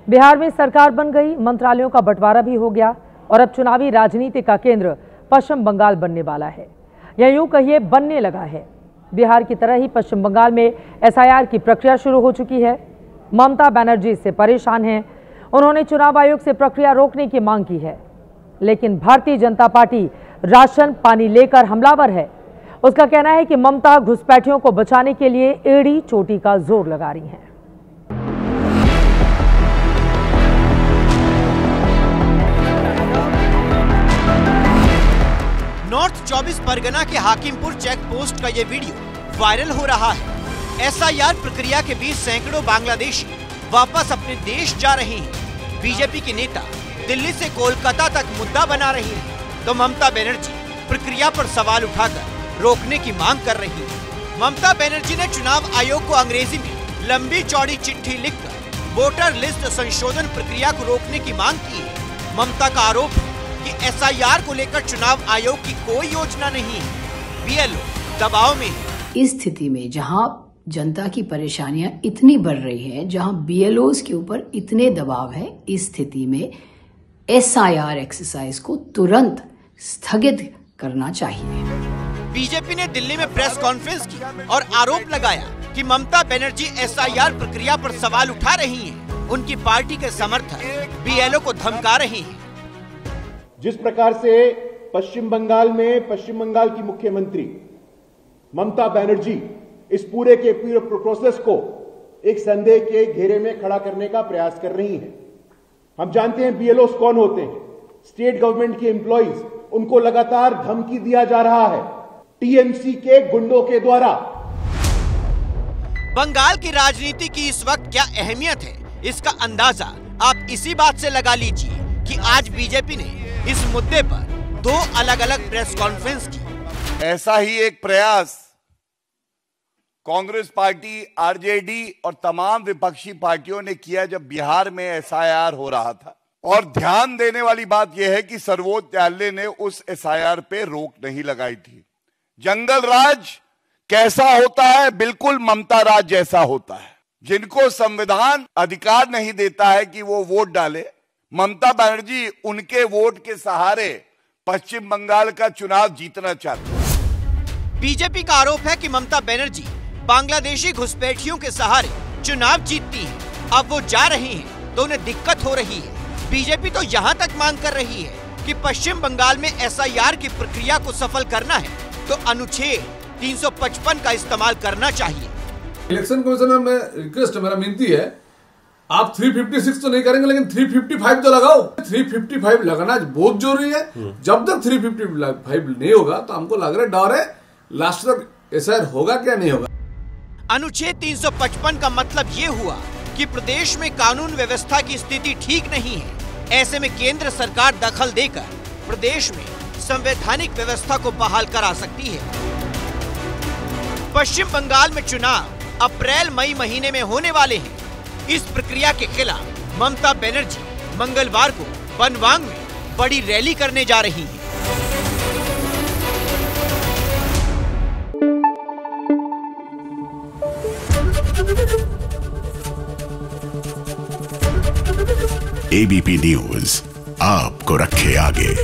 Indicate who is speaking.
Speaker 1: बिहार में सरकार बन गई, मंत्रालयों का बंटवारा भी हो गया और अब चुनावी राजनीति का केंद्र पश्चिम बंगाल बनने वाला है, या यूं कहिए बनने लगा है। बिहार की तरह ही पश्चिम बंगाल में एसआईआर की प्रक्रिया शुरू हो चुकी है। ममता बनर्जी इससे परेशान हैं। उन्होंने चुनाव आयोग से प्रक्रिया रोकने की मांग की है, लेकिन भारतीय जनता पार्टी राशन पानी लेकर हमलावर है। उसका कहना है कि ममता घुसपैठियों को बचाने के लिए एड़ी चोटी का जोर लगा रही हैं।
Speaker 2: नॉर्थ 24 परगना के हाकिमपुर चेक पोस्ट का ये वीडियो वायरल हो रहा है। एसआईआर प्रक्रिया के बीच सैकड़ों बांग्लादेशी वापस अपने देश जा रहे हैं। बीजेपी के नेता दिल्ली से कोलकाता तक मुद्दा बना रहे हैं, तो ममता बनर्जी प्रक्रिया पर सवाल उठाकर रोकने की मांग कर रही है। ममता बनर्जी ने चुनाव आयोग को अंग्रेजी में लंबी चौड़ी चिट्ठी लिखकर वोटर लिस्ट संशोधन प्रक्रिया को रोकने की मांग की है। ममता का आरोप है कि एसआईआर को लेकर चुनाव आयोग की कोई योजना नहीं है। बीएलओ दबाव में है।
Speaker 3: इस स्थिति में जहां जनता की परेशानियां इतनी बढ़ रही हैं, जहां बीएलओस के ऊपर इतने दबाव है, इस स्थिति में एसआईआर एक्सरसाइज को तुरंत स्थगित करना चाहिए।
Speaker 2: बीजेपी ने दिल्ली में प्रेस कॉन्फ्रेंस की और आरोप लगाया कि ममता बनर्जी एसआईआर प्रक्रिया पर सवाल उठा रही हैं। उनकी पार्टी के समर्थक बीएलओ को धमका रहे हैं।
Speaker 4: जिस प्रकार से पश्चिम बंगाल में पश्चिम बंगाल की मुख्यमंत्री ममता बनर्जी इस पूरे के पूरे प्रोसेस को एक संदेह के घेरे में खड़ा करने का प्रयास कर रही हैं। हम जानते हैं बीएलओस कौन होते हैं, स्टेट गवर्नमेंट के एम्प्लॉइज। उनको लगातार धमकी दिया जा रहा है टीएमसी के गुंडों के द्वारा।
Speaker 2: बंगाल की राजनीति की इस वक्त क्या अहमियत है, इसका अंदाजा आप इसी बात से लगा लीजिए कि आज बीजेपी ने इस मुद्दे पर दो अलग अलग प्रेस कॉन्फ्रेंस की।
Speaker 5: ऐसा ही एक प्रयास कांग्रेस पार्टी, आरजेडी और तमाम विपक्षी पार्टियों ने किया जब बिहार में एसआईआर हो रहा था। और ध्यान देने वाली बात यह है कि सर्वोच्च न्यायालय ने उस एसआईआर पे रोक नहीं लगाई थी। जंगल राज कैसा होता है? बिल्कुल ममता राज जैसा होता है। जिनको संविधान अधिकार नहीं देता है कि वो वोट डाले, ममता बनर्जी उनके वोट के सहारे पश्चिम बंगाल का चुनाव जीतना चाहती है।
Speaker 2: बीजेपी का आरोप है कि ममता बनर्जी बांग्लादेशी घुसपैठियों के सहारे चुनाव जीतती हैं। अब वो जा रही हैं तो उन्हें दिक्कत हो रही है। बीजेपी तो यहाँ तक मांग कर रही है कि पश्चिम बंगाल में एसआईआर की प्रक्रिया को सफल करना है तो अनुच्छेद 355 का इस्तेमाल करना चाहिए।
Speaker 6: इलेक्शन कमीशन में रिक्वेस्ट, मेरा विनती है, आप 356 तो नहीं करेंगे लेकिन 355 तो लगाओ। 355 लगाना बहुत जरूरी है। जब तक 355 नहीं होगा तो हमको लग रहा है, डर है लास्ट तक एसआईआर होगा क्या नहीं होगा।
Speaker 2: अनुच्छेद 355 का मतलब ये हुआ कि प्रदेश में कानून व्यवस्था की स्थिति ठीक नहीं है। ऐसे में केंद्र सरकार दखल देकर प्रदेश में संवैधानिक व्यवस्था को बहाल करा सकती है। पश्चिम बंगाल में चुनाव अप्रैल मई महीने में होने वाले हैं। इस प्रक्रिया के खिलाफ ममता बनर्जी मंगलवार को बनवांग में बड़ी रैली करने जा रही है।
Speaker 7: एबीपी न्यूज आपको रखे आगे।